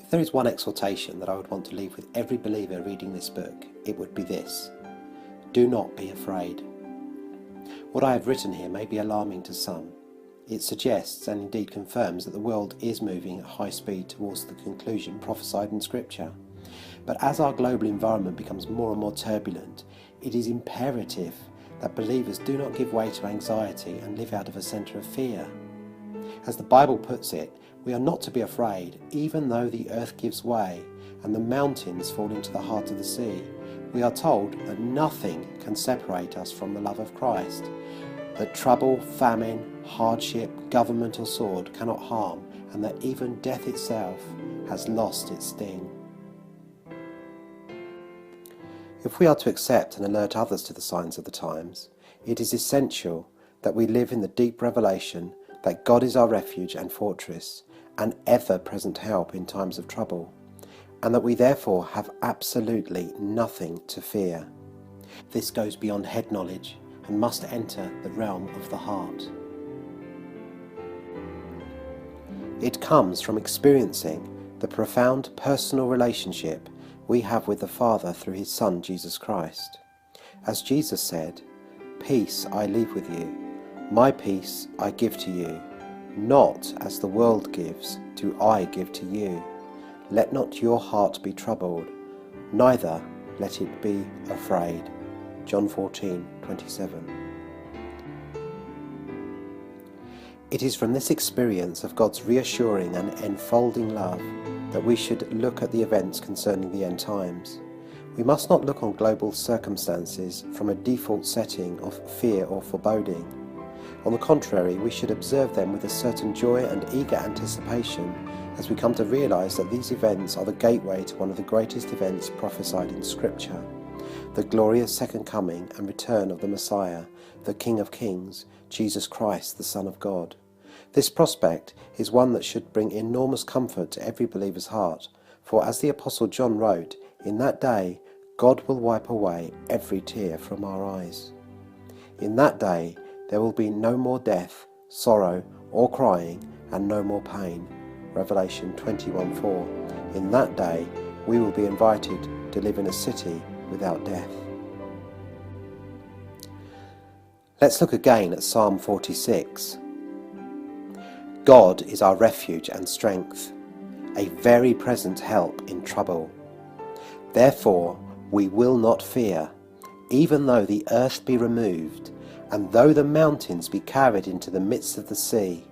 If there is one exhortation that I would want to leave with every believer reading this book, it would be this: do not be afraid. What I have written here may be alarming to some. It suggests and indeed confirms that the world is moving at high speed towards the conclusion prophesied in Scripture. But as our global environment becomes more and more turbulent, it is imperative that believers do not give way to anxiety and live out of a centre of fear. As the Bible puts it, we are not to be afraid, even though the earth gives way and the mountains fall into the heart of the sea. We are told that nothing can separate us from the love of Christ, that trouble, famine, hardship, government or sword cannot harm, and that even death itself has lost its sting. If we are to accept and alert others to the signs of the times, it is essential that we live in the deep revelation that God is our refuge and fortress, an ever-present help in times of trouble, and that we therefore have absolutely nothing to fear. This goes beyond head knowledge and must enter the realm of the heart. It comes from experiencing the profound personal relationship we have with the Father through his Son Jesus Christ. As Jesus said, "Peace I leave with you, my peace I give to you. Not as the world gives, do I give to you. Let not your heart be troubled, neither let it be afraid." John 14:27. It is from this experience of God's reassuring and enfolding love that we should look at the events concerning the end times. We must not look on global circumstances from a default setting of fear or foreboding. On the contrary, we should observe them with a certain joy and eager anticipation as we come to realize that these events are the gateway to one of the greatest events prophesied in Scripture, the glorious second coming and return of the Messiah, the King of Kings, Jesus Christ, the Son of God. This prospect is one that should bring enormous comfort to every believer's heart, for as the Apostle John wrote, "In that day God will wipe away every tear from our eyes." In that day there will be no more death, sorrow, or crying, and no more pain. Revelation 21:4. In that day we will be invited to live in a city without death. Let's look again at Psalm 46. God is our refuge and strength, a very present help in trouble. Therefore we will not fear, even though the earth be removed, and though the mountains be carried into the midst of the sea,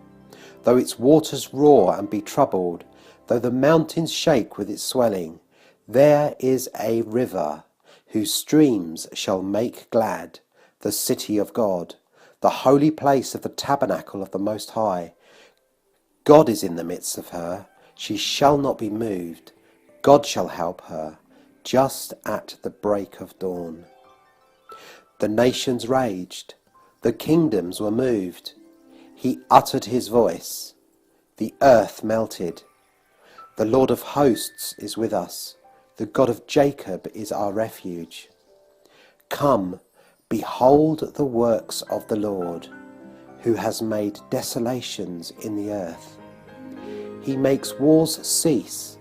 though its waters roar and be troubled, though the mountains shake with its swelling. There is a river whose streams shall make glad the city of God, the holy place of the tabernacle of the Most High. God is in the midst of her, she shall not be moved. God shall help her just at the break of dawn. The nations raged, the kingdoms were moved. He uttered his voice, the earth melted. The Lord of hosts is with us, the God of Jacob is our refuge. Come, behold the works of the Lord, who has made desolations in the earth. He makes wars cease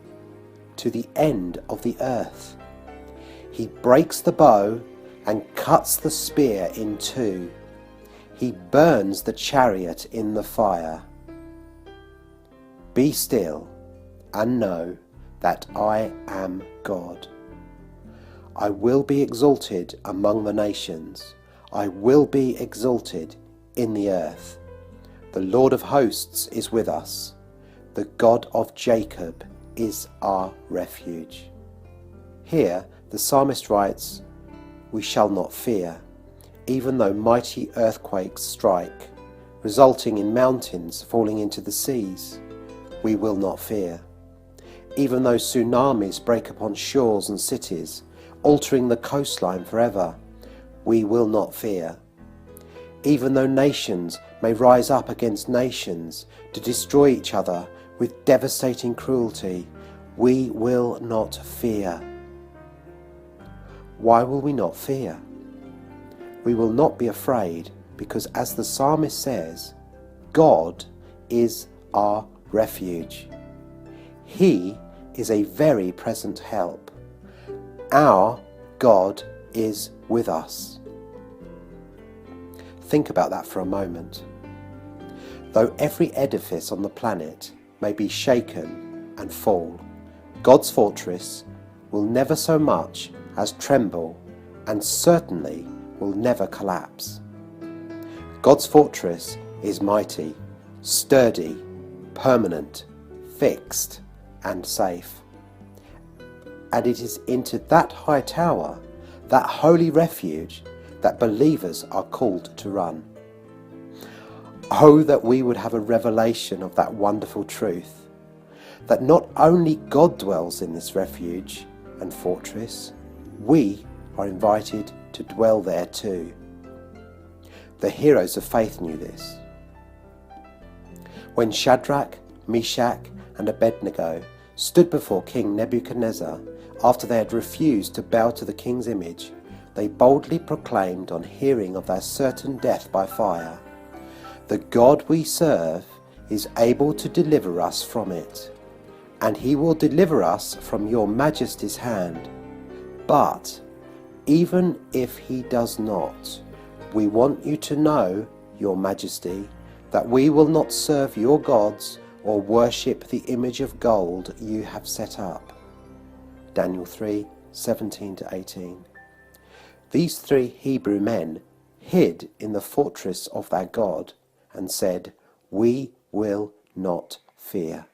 to the end of the earth. He breaks the bow and cuts the spear in two. He burns the chariot in the fire. Be still and know that I am God. I will be exalted among the nations. I will be exalted in the earth. The Lord of hosts is with us. The God of Jacob is our refuge. Here the psalmist writes, "We shall not fear, even though mighty earthquakes strike, resulting in mountains falling into the seas. We will not fear. Even though tsunamis break upon shores and cities, altering the coastline forever, we will not fear. Even though nations may rise up against nations to destroy each other with devastating cruelty, we will not fear." Why will we not fear? We will not be afraid because, as the psalmist says, God is our refuge. He is a very present help. Our God is with us. Think about that for a moment. Though every edifice on the planet may be shaken and fall, God's fortress will never so much as tremble, and certainly will never collapse. God's fortress is mighty, sturdy, permanent, fixed, and safe. And it is into that high tower, that holy refuge, that believers are called to run. Oh, that we would have a revelation of that wonderful truth, that not only God dwells in this refuge and fortress, we are invited to dwell there too. The heroes of faith knew this. When Shadrach, Meshach, and Abednego stood before King Nebuchadnezzar after they had refused to bow to the king's image, they boldly proclaimed on hearing of their certain death by fire, "The God we serve is able to deliver us from it, and he will deliver us from your majesty's hand. But even if he does not, we want you to know, your majesty, that we will not serve your gods or worship the image of gold you have set up." Daniel 3:17-18. These 3 Hebrew men hid in the fortress of their God and said, "We will not fear."